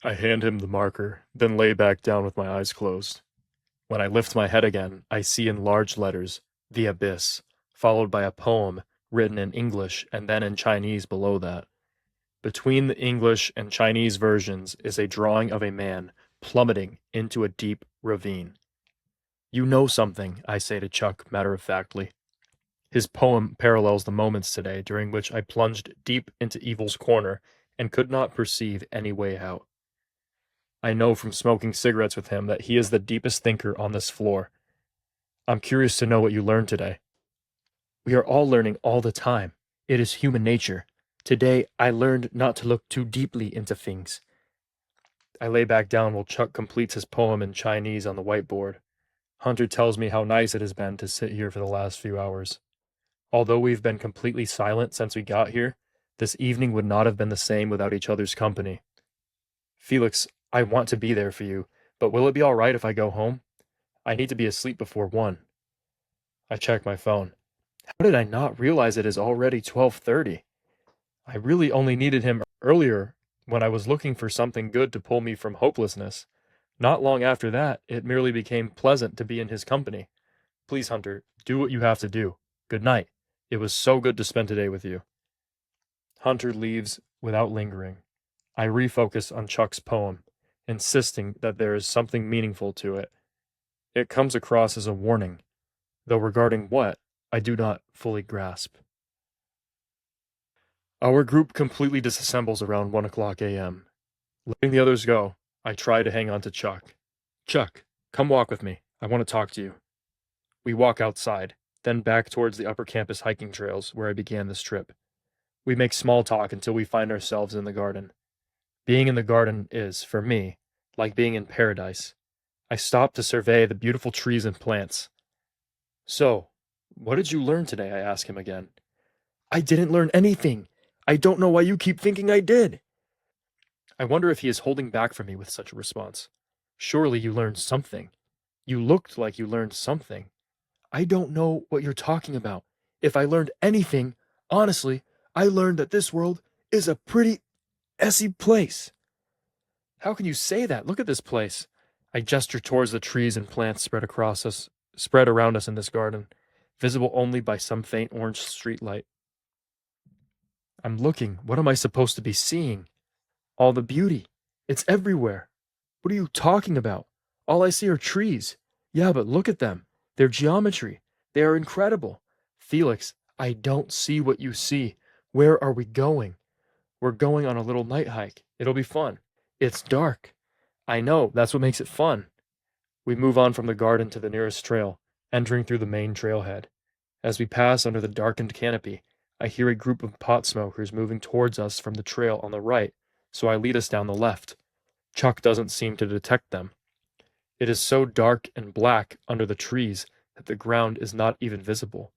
I hand him the marker, then lay back down with my eyes closed. When I lift my head again, I see in large letters, The Abyss, followed by a poem written in English and then in Chinese below that. Between the English and Chinese versions is a drawing of a man plummeting into a deep ravine. You know something, I say to Chuck matter-of-factly. His poem parallels the moments today during which I plunged deep into evil's corner and could not perceive any way out. I know from smoking cigarettes with him that he is the deepest thinker on this floor. I'm curious to know what you learned today. We are all learning all the time. It is human nature. Today, I learned not to look too deeply into things. I lay back down while Chuck completes his poem in Chinese on the whiteboard. Hunter tells me how nice it has been to sit here for the last few hours. Although we've been completely silent since we got here, this evening would not have been the same without each other's company. Felix, I want to be there for you, but will it be all right if I go home? I need to be asleep before 1. I check my phone. How did I not realize it is already 12:30? I really only needed him earlier when I was looking for something good to pull me from hopelessness. Not long after that, it merely became pleasant to be in his company. Please, Hunter, do what you have to do. Good night. It was so good to spend today with you. Hunter leaves without lingering. I refocus on Chuck's poem, insisting that there is something meaningful to it. It comes across as a warning, though regarding what, I do not fully grasp. Our group completely disassembles around 1 a.m. Letting the others go, I try to hang on to Chuck. Chuck, come walk with me. I want to talk to you. We walk outside, then back towards the upper campus hiking trails where I began this trip. We make small talk until we find ourselves in the garden. Being in the garden is, for me, like being in paradise. I stop to survey the beautiful trees and plants. So, what did you learn today? I ask him again. I didn't learn anything. I don't know why you keep thinking I did. I wonder if he is holding back from me with such a response. Surely you learned something. You looked like you learned something. I don't know what you're talking about. If I learned anything, honestly, I learned that this world is a pretty essy place. How can you say that? Look at this place. I gesture towards the trees and plants spread around us in this garden, visible only by some faint orange streetlight. I'm looking. What am I supposed to be seeing? All the beauty. It's everywhere. What are you talking about? All I see are trees. Yeah, but look at them. Their geometry. They are incredible. Felix, I don't see what you see. Where are we going? We're going on a little night hike. It'll be fun. It's dark. I know, that's what makes it fun. We move on from the garden to the nearest trail, entering through the main trailhead. As we pass under the darkened canopy, I hear a group of pot smokers moving towards us from the trail on the right, so I lead us down the left. Chuck doesn't seem to detect them. It is so dark and black under the trees that the ground is not even visible.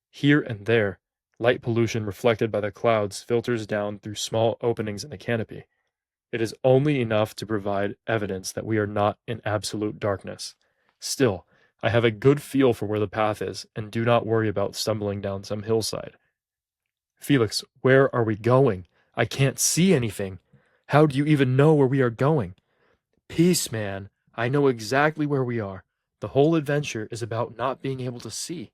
Here and there, light pollution reflected by the clouds filters down through small openings in the canopy. It is only enough to provide evidence that we are not in absolute darkness. Still, I have a good feel for where the path is and do not worry about stumbling down some hillside. Felix, where are we going? I can't see anything. How do you even know where we are going? Peace, man. I know exactly where we are. The whole adventure is about not being able to see.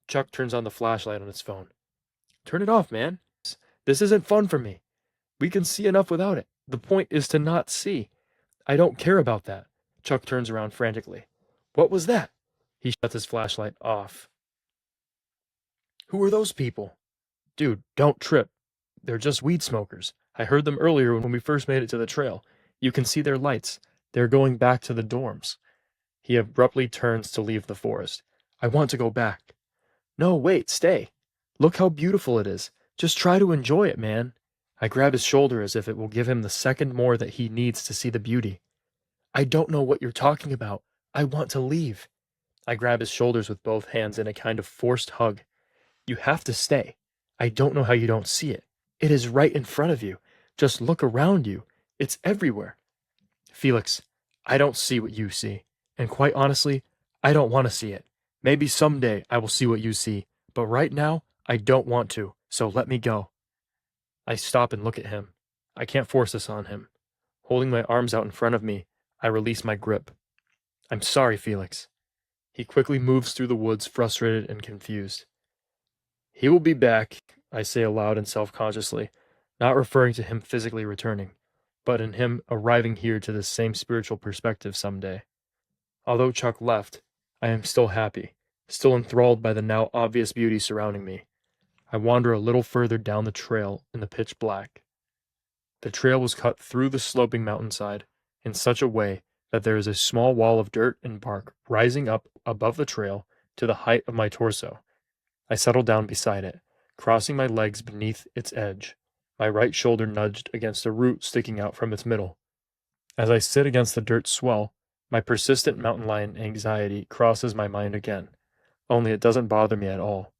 Chuck turns on the flashlight on his phone. Turn it off, man. This isn't fun for me. We can see enough without it. The point is to not see. I don't care about that. Chuck turns around frantically. What was that? He shuts his flashlight off. Who are those people? Dude, don't trip. They're just weed smokers. I heard them earlier when we first made it to the trail. You can see their lights. They're going back to the dorms. He abruptly turns to leave the forest. I want to go back. No, wait, stay. Look how beautiful it is. Just try to enjoy it, man. I grab his shoulder as if it will give him the second more that he needs to see the beauty. I don't know what you're talking about. I want to leave. I grab his shoulders with both hands in a kind of forced hug. You have to stay. I don't know how you don't see it. It is right in front of you. Just look around you. It's everywhere. Felix, I don't see what you see. And quite honestly, I don't want to see it. Maybe someday I will see what you see. But right now, I don't want to. So let me go. I stop and look at him. I can't force this on him. Holding my arms out in front of me, I release my grip. I'm sorry, Felix. He quickly moves through the woods, frustrated and confused. He will be back, I say aloud and self-consciously, not referring to him physically returning, but in him arriving here to this same spiritual perspective someday. Although Chuck left, I am still happy, still enthralled by the now obvious beauty surrounding me. I wander a little further down the trail in the pitch black. The trail was cut through the sloping mountainside in such a way that there is a small wall of dirt and bark rising up above the trail to the height of my torso. I settle down beside it, crossing my legs beneath its edge, my right shoulder nudged against a root sticking out from its middle. As I sit against the dirt swell, my persistent mountain lion anxiety crosses my mind again, only it doesn't bother me at all.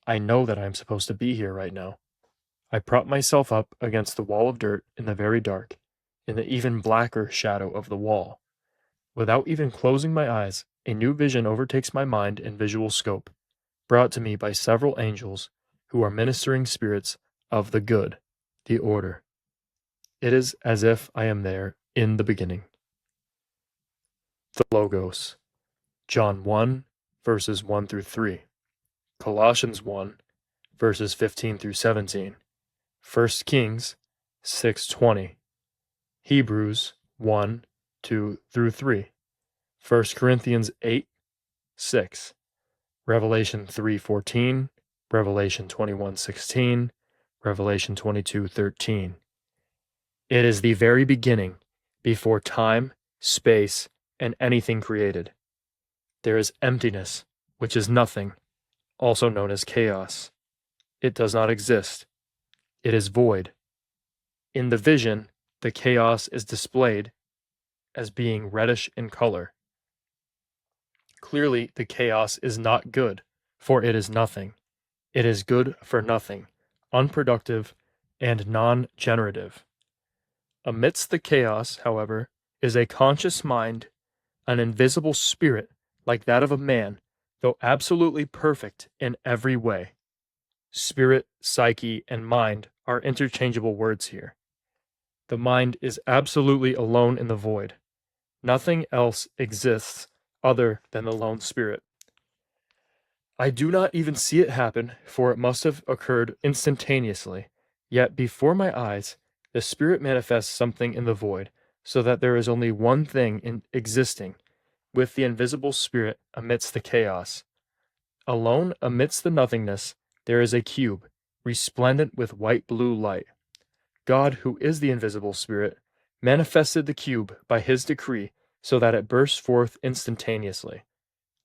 I know that I am supposed to be here right now. I prop myself up against the wall of dirt in the very dark, in the even blacker shadow of the wall. Without even closing my eyes, a new vision overtakes my mind in visual scope, brought to me by several angels who are ministering spirits of the good, the order. It is as if I am there in the beginning. The Logos. John 1, verses 1 through 3. Colossians 1, verses 15 through 17. 1 Kings 6:20. Hebrews 1, 2 through 3. 1 Corinthians 8:6. Revelation 3:14, Revelation 21:16, Revelation 22:13. It is the very beginning, before time, space, and anything created. There is emptiness, which is nothing, also known as chaos. It does not exist. It is void. In the vision, the chaos is displayed as being reddish in color. Clearly, the chaos is not good, for it is nothing. It is good for nothing, unproductive, and non-generative. Amidst the chaos, however, is a conscious mind, an invisible spirit like that of a man, though absolutely perfect in every way. Spirit, psyche, and mind are interchangeable words here. The mind is absolutely alone in the void. Nothing else exists other than the lone spirit. I do not even see it happen, for it must have occurred instantaneously. Yet before my eyes, the spirit manifests something in the void, so that there is only one thing existing, with the invisible spirit amidst the chaos. Alone amidst the nothingness, there is a cube, resplendent with white-blue light. God, who is the invisible spirit, manifested the cube by his decree so that it burst forth instantaneously.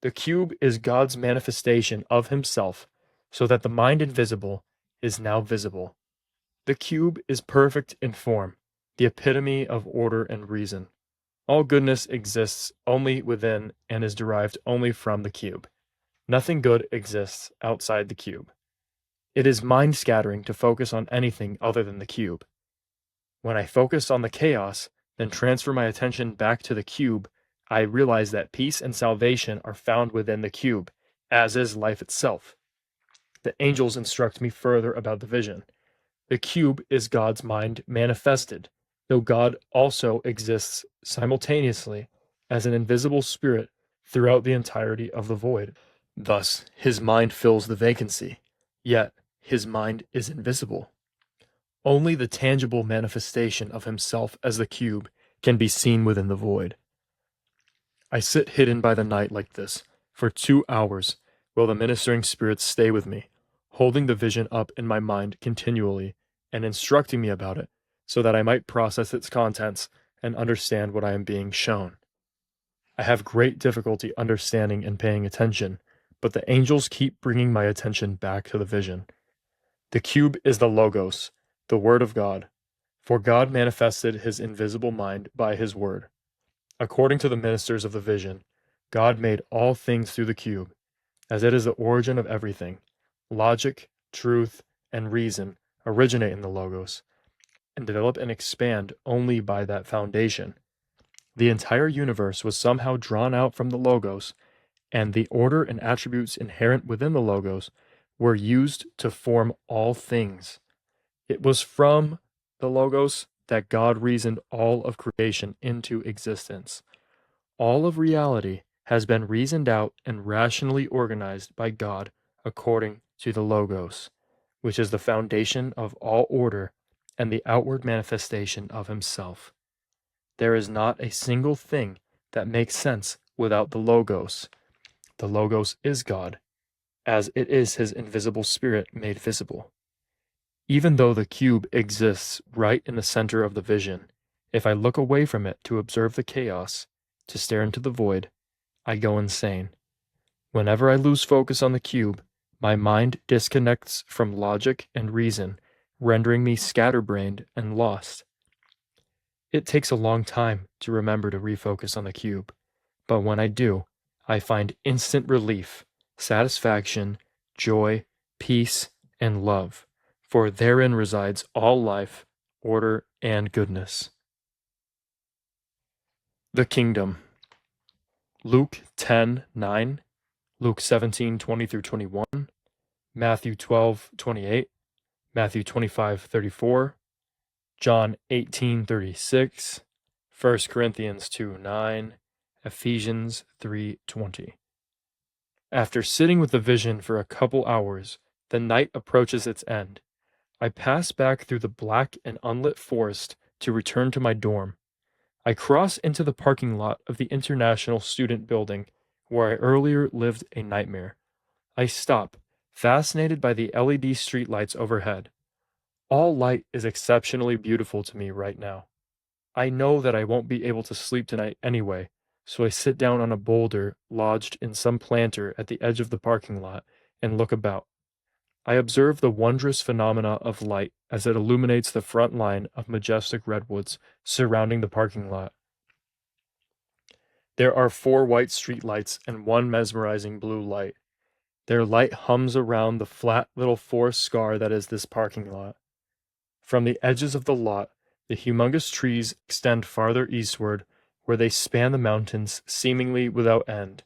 The cube is God's manifestation of himself, so that the mind invisible is now visible. The cube is perfect in form, the epitome of order and reason. All goodness exists only within and is derived only from the cube. Nothing good exists outside the cube. It is mind-scattering to focus on anything other than the cube. When I focus on the chaos, then transfer my attention back to the cube, I realize that peace and salvation are found within the cube, as is life itself. The angels instruct me further about the vision. The cube is God's mind manifested, though God also exists simultaneously as an invisible spirit throughout the entirety of the void. Thus, his mind fills the vacancy, yet his mind is invisible. Only the tangible manifestation of himself as the cube can be seen within the void. I sit hidden by the night like this for 2 hours while the ministering spirits stay with me, holding the vision up in my mind continually and instructing me about it so that I might process its contents and understand what I am being shown. I have great difficulty understanding and paying attention, but the angels keep bringing my attention back to the vision. The cube is the Logos, the Word of God, for God manifested his invisible mind by his Word. According to the ministers of the vision, God made all things through the cube, as it is the origin of everything. Logic, truth, and reason originate in the Logos, and develop and expand only by that foundation. The entire universe was somehow drawn out from the Logos, and the order and attributes inherent within the Logos were used to form all things. It was from the Logos that God reasoned all of creation into existence. All of reality has been reasoned out and rationally organized by God according to the Logos, which is the foundation of all order and the outward manifestation of Himself. There is not a single thing that makes sense without the Logos. The Logos is God, as it is His invisible Spirit made visible. Even though the cube exists right in the center of the vision, if I look away from it to observe the chaos, to stare into the void, I go insane. Whenever I lose focus on the cube, my mind disconnects from logic and reason, rendering me scatterbrained and lost. It takes a long time to remember to refocus on the cube, but when I do, I find instant relief, satisfaction, joy, peace, and love, for therein resides all life, order, and goodness. The Kingdom. Luke 10:9, Luke 17:20-21, Matthew 12:28, Matthew 25:34, John 18:36, 1 Corinthians 2:9, Ephesians 3:20. After sitting with the vision for a couple hours, the night approaches its end. I pass back through the black and unlit forest to return to my dorm. I cross into the parking lot of the International Student Building, where I earlier lived a nightmare. I stop, fascinated by the LED streetlights overhead. All light is exceptionally beautiful to me right now. I know that I won't be able to sleep tonight anyway, so I sit down on a boulder lodged in some planter at the edge of the parking lot and look about. I observe the wondrous phenomena of light as it illuminates the front line of majestic redwoods surrounding the parking lot. There are 4 white streetlights and 1 mesmerizing blue light. Their light hums around the flat little forest scar that is this parking lot. From the edges of the lot, the humongous trees extend farther eastward, where they span the mountains seemingly without end.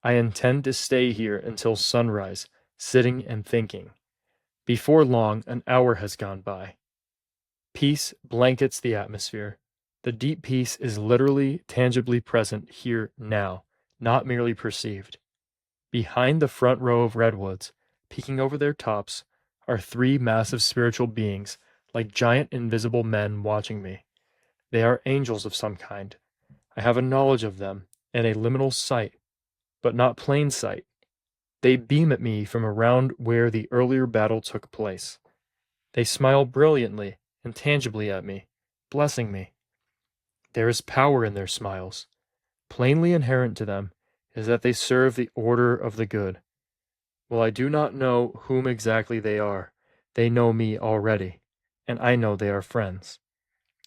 I intend to stay here until sunrise, sitting and thinking. Before long, an hour has gone by. Peace blankets the atmosphere. The deep peace is literally, tangibly present here now, not merely perceived. Behind the front row of redwoods, peeking over their tops, are 3 massive spiritual beings, like giant invisible men watching me. They are angels of some kind. I have a knowledge of them, and a liminal sight, but not plain sight. They beam at me from around where the earlier battle took place. They smile brilliantly and tangibly at me, blessing me. There is power in their smiles. Plainly inherent to them is that they serve the order of the good. While I do not know whom exactly they are, they know me already, and I know they are friends.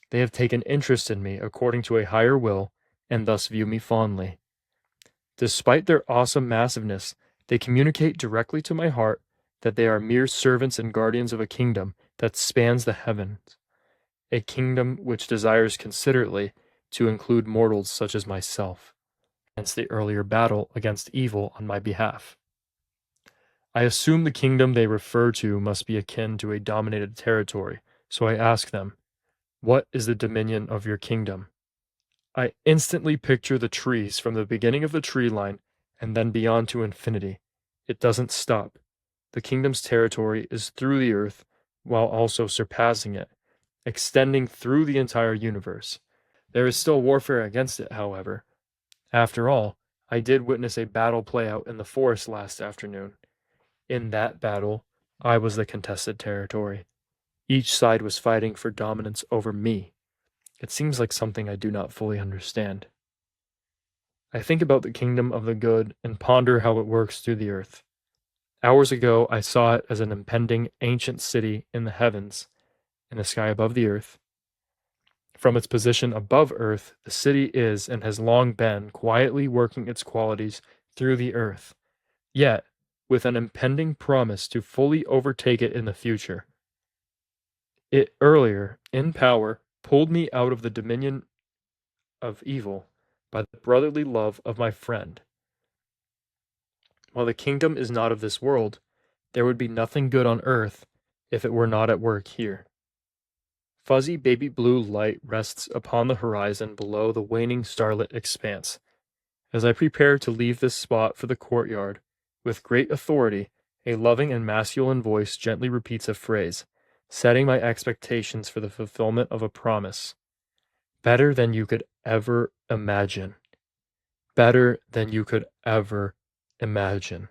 They have taken interest in me according to a higher will, and thus view me fondly. Despite their awesome massiveness, they communicate directly to my heart that they are mere servants and guardians of a kingdom that spans the heavens, a kingdom which desires considerately to include mortals such as myself, hence the earlier battle against evil on my behalf. I assume the kingdom they refer to must be akin to a dominated territory, so I ask them, "What is the dominion of your kingdom?" I instantly picture the trees from the beginning of the tree line and then beyond to infinity. It doesn't stop. The kingdom's territory is through the earth while also surpassing it, extending through the entire universe. There is still warfare against it, however. After all, I did witness a battle play out in the forest last afternoon. In that battle, I was the contested territory. Each side was fighting for dominance over me. It seems like something I do not fully understand. I think about the kingdom of the good and ponder how it works through the earth. Hours ago, I saw it as an impending ancient city in the heavens, in the sky above the earth. From its position above earth, the city is and has long been quietly working its qualities through the earth, yet with an impending promise to fully overtake it in the future. It earlier, in power, pulled me out of the dominion of evil by the brotherly love of my friend. While the kingdom is not of this world, there would be nothing good on earth if it were not at work here. Fuzzy baby blue light rests upon the horizon below the waning starlit expanse. As I prepare to leave this spot for the courtyard, with great authority, a loving and masculine voice gently repeats a phrase, setting my expectations for the fulfillment of a promise. Better than you could ever imagine. Better than you could ever imagine.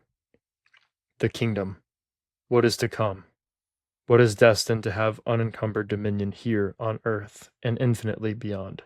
The kingdom. What is to come? What is destined to have unencumbered dominion here on earth and infinitely beyond?